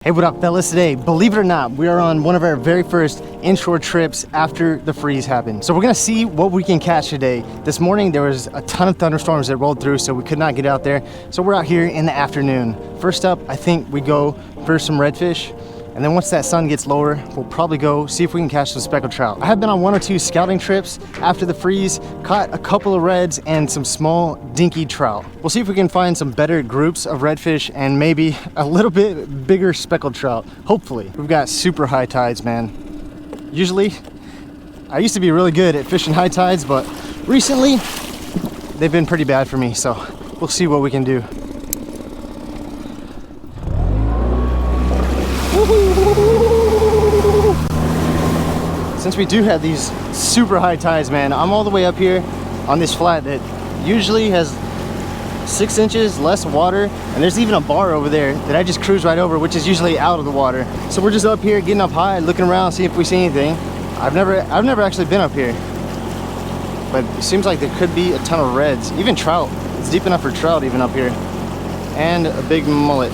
Hey, what up, fellas? Today, believe it or not, we are on one of our very first inshore trips after the freeze happened. So we're gonna see what we can catch today. This morning, there was a ton of thunderstorms that rolled through, so we could not get out there. So we're out here in the afternoon. First up, I think we go for some redfish. And then once that sun gets lower, we'll probably go see if we can catch some speckled trout. I have been on one or two scouting trips after the freeze, caught a couple of reds and some small dinky trout. We'll see if we can find some better groups of redfish and maybe a little bit bigger speckled trout, hopefully. We've got super high tides, man. Usually, I used to be really good at fishing high tides, but recently, they've been pretty bad for me, so we'll see what we can do. Since we do have these super high tides, man, I'm all the way up here on this flat that usually has 6 inches less water, and there's even a bar over there that I just cruise right over, which is usually out of the water. So we're just up here getting up high, looking around, see if we see anything. I've never actually been up here, but it seems like there could be a ton of reds, even trout. It's deep enough for trout even up here, and a big mullet.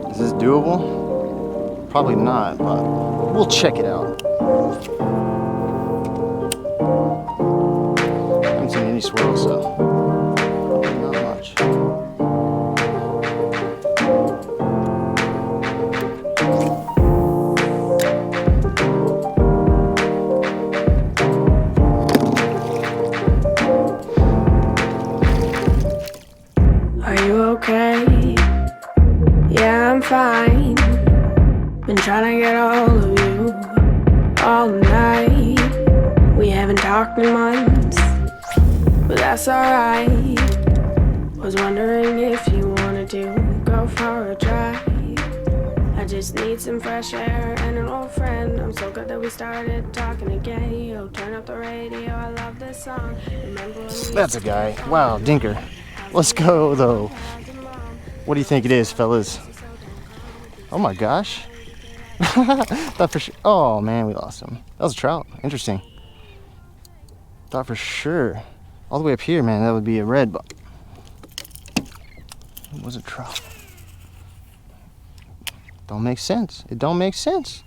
Is this doable? Probably not, but we'll check it out. I haven't seen any swirls, so probably not much. Are you okay? Yeah, I'm fine. Been trying to get a hold of you all night. We haven't talked in months, but that's alright. Was wondering if you wanted to go for a drive. I just need some fresh air and an old friend. I'm so glad that we started talking again. Yo, turn up the radio, I love this song. Remember when we That's a guy. Wow, dinker. Let's go, though. What do you think it is, fellas? Oh my gosh. Thought for sure. Oh man, we lost him. That was a trout. Interesting. Thought for sure. All the way up here, man, that would be a red, but it was a trout. Don't make sense. It don't make sense.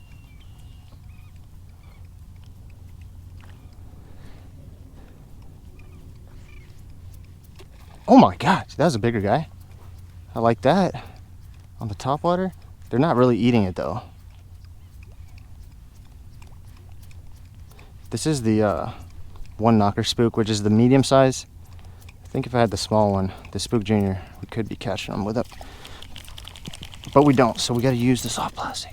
Oh my gosh, that was a bigger guy. I like that. On the topwater, they're not really eating it though. This is the one knocker spook, which is the medium size. I think if I had the small one, the Spook Junior, we could be catching them with it. But we don't, so we gotta use the soft plastic.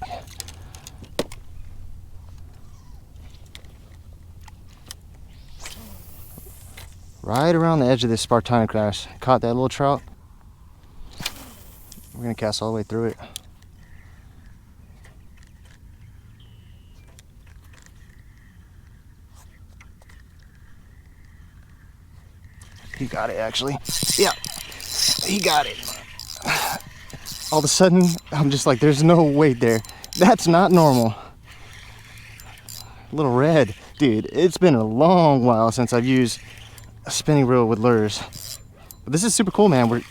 Right around the edge of this Spartina crash, caught that little trout. We're gonna cast all the way through it. He got it, actually. Yeah, he got it. All of a sudden, I'm just like, there's no weight there. That's not normal. Little red. Dude, it's been a long while since I've used a spinning reel with lures. But this is super cool, man.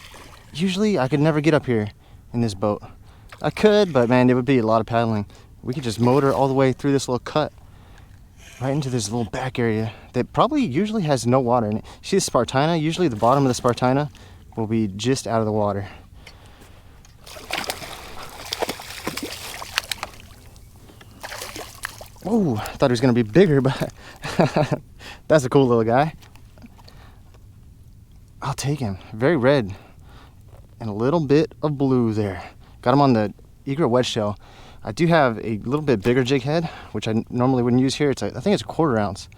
Usually I could never get up here in this boat. I could, but man, it would be a lot of paddling. We could just motor all the way through this little cut right into this little back area that probably usually has no water in it. See the Spartina? Usually the bottom of the Spartina will be just out of the water. Oh, I thought he was gonna be bigger, but that's a cool little guy. I'll take him. Very red and a little bit of blue there. Got him on the egret wedge shell. I do have a little bit bigger jig head, which I normally wouldn't use here. I think it's a 1/4 ounce.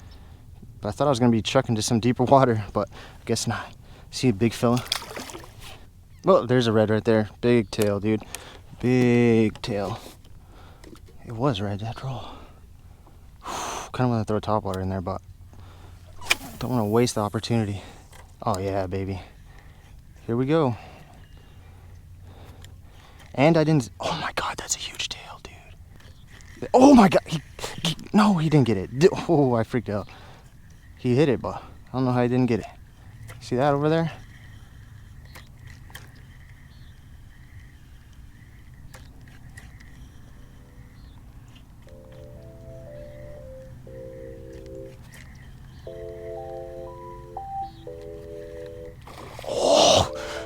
But I thought I was gonna be chucking to some deeper water, but I guess not. See a big fella? Well, there's a red right there. Big tail, dude. Big tail. It was red after all. Kind of want to throw topwater in there, but don't want to waste the opportunity. Oh yeah, baby. Here we go. And I didn't, oh my God, that's a huge tail, dude. Oh my God, no, he didn't get it. Oh, I freaked out. He hit it, but I don't know how he didn't get it. See that over there?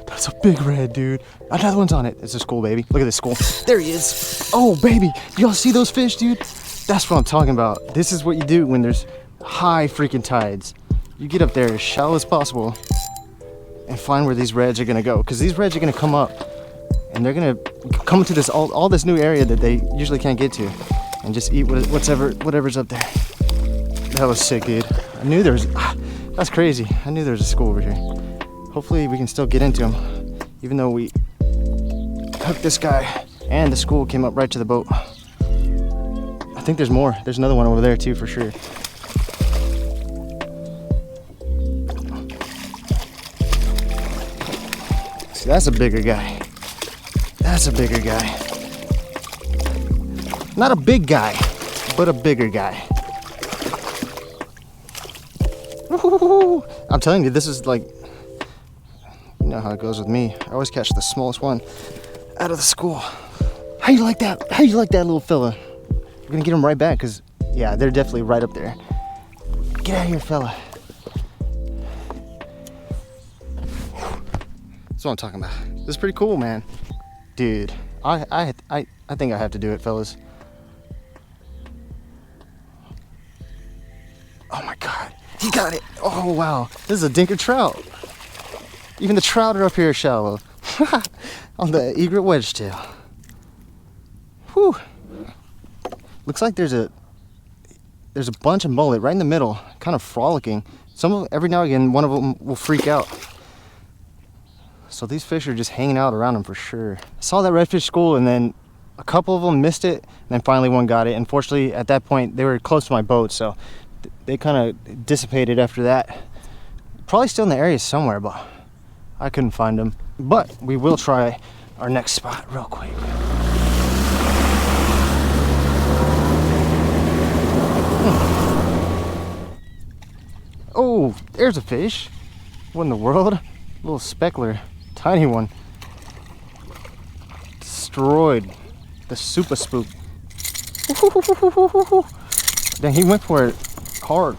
That's a big red, dude. Another one's on it. It's a school, baby. Look at this school. There he is. Oh, baby. Y'all see those fish, dude? That's what I'm talking about. This is what you do when there's high freaking tides. You get up there as shallow as possible and find where these reds are gonna go. Because these reds are gonna come up and they're gonna come to this all this new area that they usually can't get to and just eat whatever's up there. That was sick, dude. I knew there was, that's crazy. I knew there was a school over here. Hopefully we can still get into them, even though we hooked this guy and the school came up right to the boat. I think there's more. There's another one over there too, for sure. See, that's a bigger guy. That's a bigger guy. Not a big guy, but a bigger guy. Woo-hoo-hoo-hoo. I'm telling you, this is like, you know how it goes with me. I always catch the smallest one out of the school. How you like that? How you like that little fella? We're gonna get him right back, because yeah, they're definitely right up there. Get out of here, fella. That's what I'm talking about. This is pretty cool, man. Dude, I think I have to do it, fellas. Oh my God, he got it. Oh wow, this is a dinker trout. Even the trout are up here shallow. On the egret wedge tail. Whew. Looks like there's a bunch of mullet right in the middle, kind of frolicking. Every now and again, one of them will freak out. So these fish are just hanging out around them for sure. I saw that redfish school and then a couple of them missed it, and then finally one got it. Unfortunately, at that point, they were close to my boat, so they kind of dissipated after that. Probably still in the area somewhere, but I couldn't find them. But we will try our next spot real quick. Oh, there's a fish. What in the world? A little speckler, tiny one. Destroyed the Supa spook. Then he went for it hard.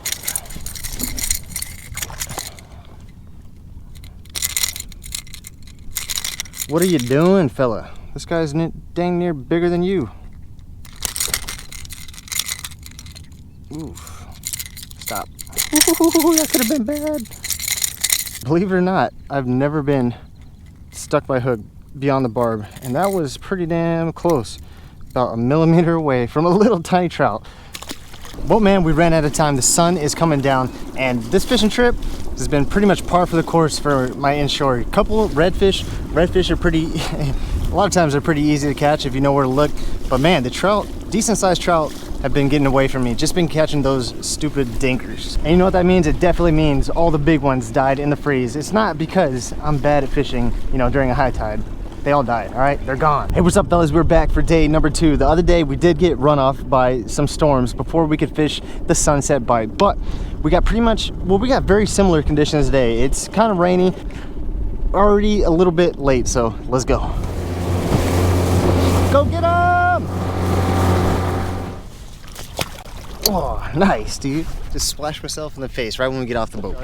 What are you doing, fella? This guy's dang near bigger than you. Oof. Stop. Ooh, that could have been bad. Believe it or not, I've never been stuck by hook beyond the barb, and that was pretty damn close. About a millimeter away from a little tiny trout. Well, man, we ran out of time. The sun is coming down, and this fishing trip has been pretty much par for the course for my inshore. A couple redfish. Redfish are pretty, a lot of times they're pretty easy to catch if you know where to look. But man, the trout, decent sized trout, have been getting away from me. Just been catching those stupid dinkers. And you know what that means? It definitely means all the big ones died in the freeze. It's not because I'm bad at fishing, you know, during a high tide. They all died, all right? They're gone. Hey, what's up, fellas? We're back for day number 2. The other day, we did get run off by some storms before we could fish the sunset bite, but we got pretty much, well, we got very similar conditions today. It's kind of rainy, already a little bit late, so let's go. Go get them! Oh, nice, dude. Just splashed myself in the face right when we get off the boat.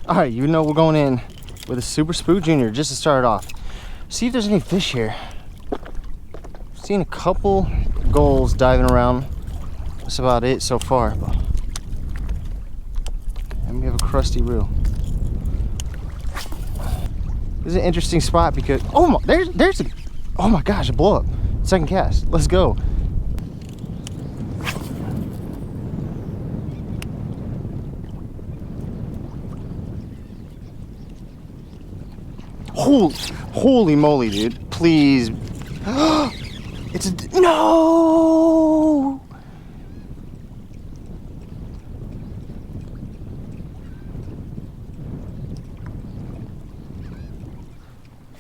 All right, you know we're going in with a Super Spook Junior just to start it off. See if there's any fish here. Seen a couple gulls diving around. That's about it so far. And we have a crusty reel. This is an interesting spot because oh my, there's a, oh my gosh, a blow up. Second cast. Let's go. Holy moly, dude. Please. It's a, no!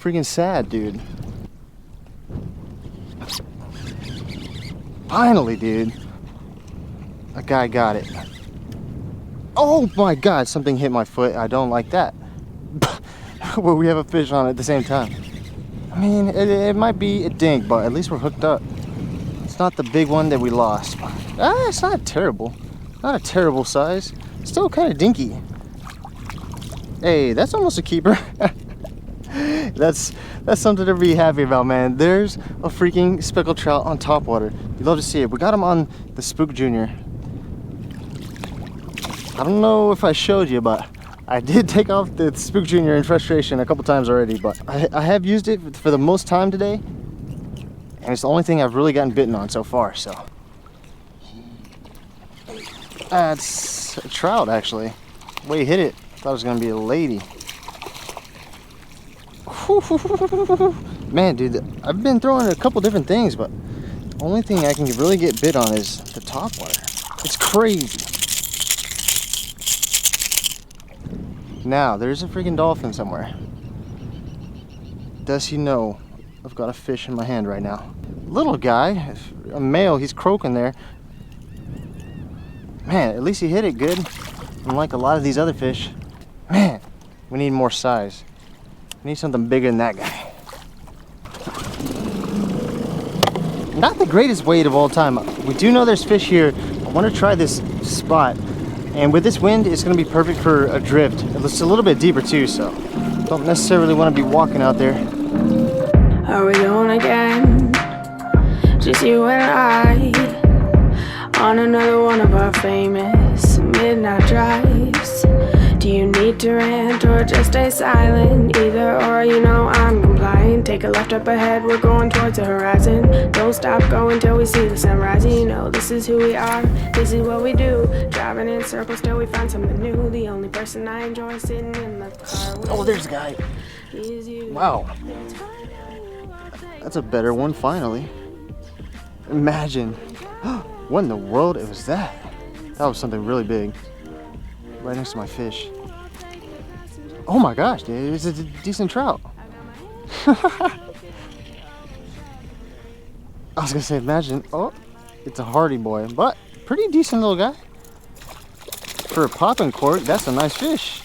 freaking sad, dude. Finally, dude. A guy got it. Oh my God, something hit my foot. I don't like that. Well, we have a fish on at the same time. I mean, it might be a dink, but at least we're hooked up. It's not the big one that we lost. It's not terrible. Not a terrible size. Still kind of dinky. Hey, that's almost a keeper. That's something to be happy about, man. There's a freaking speckled trout on Topwater. You love to see it. We got him on the Spook Junior. I don't know if I showed you, but I did take off the Spook Junior in frustration a couple times already, but I have used it for the most time today, and it's the only thing I've really gotten bitten on so far, so. It's a trout, actually. The way he hit it, I thought it was gonna be a lady. Man, dude, I've been throwing a couple different things, but the only thing I can really get bit on is the topwater. It's crazy. Now, there's a freaking dolphin somewhere. Does he know I've got a fish in my hand right now? Little guy, a male, he's croaking there. Man, at least he hit it good. Unlike a lot of these other fish. Man, we need more size. We need something bigger than that guy. Not the greatest weight of all time. We do know there's fish here. I want to try this spot. And with this wind, it's going to be perfect for a drift. It's a little bit deeper too, so don't necessarily want to be walking out there. Are we going again? Just you and I on another one of our famous midnight drives. Do you need to rant or just stay silent? Either or, you know I'm compliant. Take a left up ahead, we're going towards the horizon. Don't stop going till we see the sun rising. You know this is who we are, this is what we do. Driving in circles till we find something new. The only person I enjoy sitting in the car with. Oh, there's a guy. Is you. Wow. That's a better one, finally. Imagine. What in the world was that? That was something really big. Right next to my fish. Oh my gosh, dude, it's a decent trout. I was gonna say, imagine, oh, it's a hardy boy, but pretty decent little guy. For a popping cork, that's a nice fish.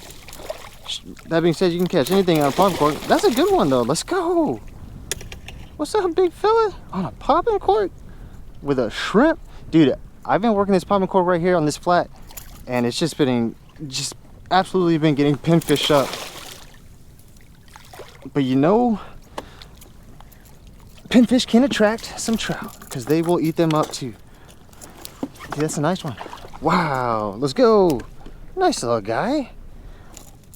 That being said, you can catch anything on a popping cork. That's a good one though, let's go. What's up, big fella? On a popping cork with a shrimp? Dude, I've been working this popping cork right here on this flat, and it's just absolutely been getting pinfished up. But you know, pinfish can attract some trout because they will eat them up too. Dude, that's a nice one. Wow, let's go. Nice little guy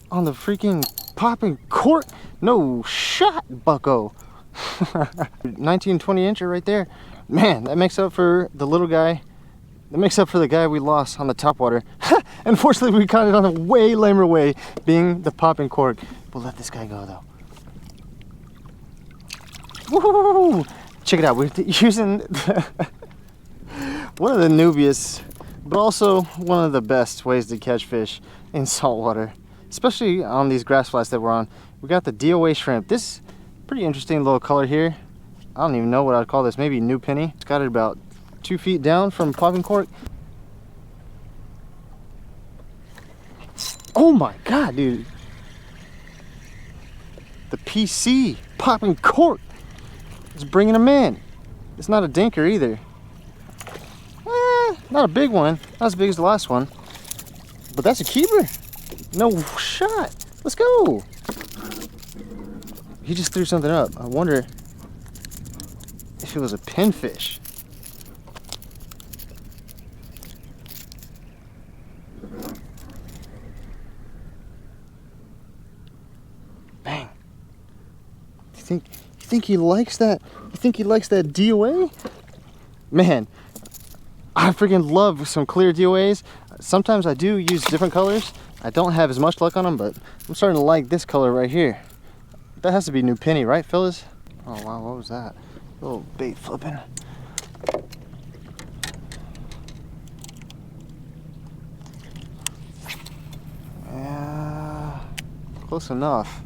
on the freaking popping cork. No shot, bucko. 19, 20 incher right there. Man, that makes up for the little guy. That makes up for the guy we lost on the Topwater. Unfortunately, we caught it on a way lamer way, being the popping cork. We'll let this guy go though. Woo! Check it out. We're using one of the newbiest, but also one of the best ways to catch fish in saltwater, especially on these grass flats that we're on. We got the DOA shrimp. This pretty interesting little color here. I don't even know what I'd call this. Maybe new penny. It's got it about 2 feet down from popping cork. Oh my God, dude. The PC popping cork is bringing them in. It's not a dinker either. Not a big one. Not as big as the last one. But that's a keeper. No shot. Let's go. He just threw something up. I wonder if it was a pinfish. Bang. You think he likes that? You think he likes that DOA? Man, I freaking love some clear DOAs. Sometimes I do use different colors. I don't have as much luck on them, but I'm starting to like this color right here. That has to be new penny, right, fellas? Oh wow, what was that? A little bait flipping. Yeah, close enough.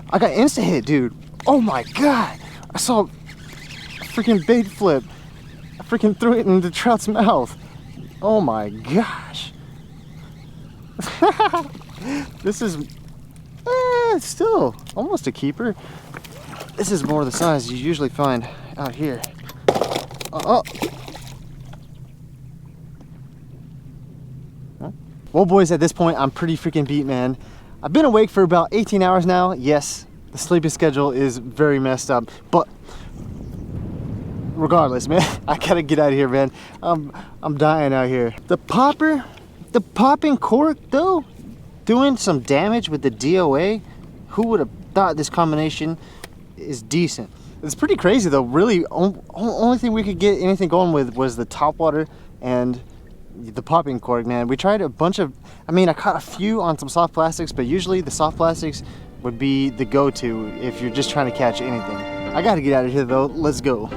I got insta hit, dude. Oh my God. I saw a freaking bait flip. I freaking threw it into Trout's mouth. Oh my gosh. This is still almost a keeper. This is more the size you usually find out here. Oh. Well, boys, at this point, I'm pretty freaking beat, man. I've been awake for about 18 hours now. Yes, the sleeping schedule is very messed up, but regardless, man, I gotta get out of here, man. I'm dying out here. The popping cork, though, doing some damage with the DOA. Who would have thought this combination is decent? It's pretty crazy, though. Really, only thing we could get anything going with was the Topwater and the popping cork, man. We tried a bunch of, I caught a few on some soft plastics, but usually the soft plastics would be the go-to if you're just trying to catch anything. I gotta get out of here, though. Let's go.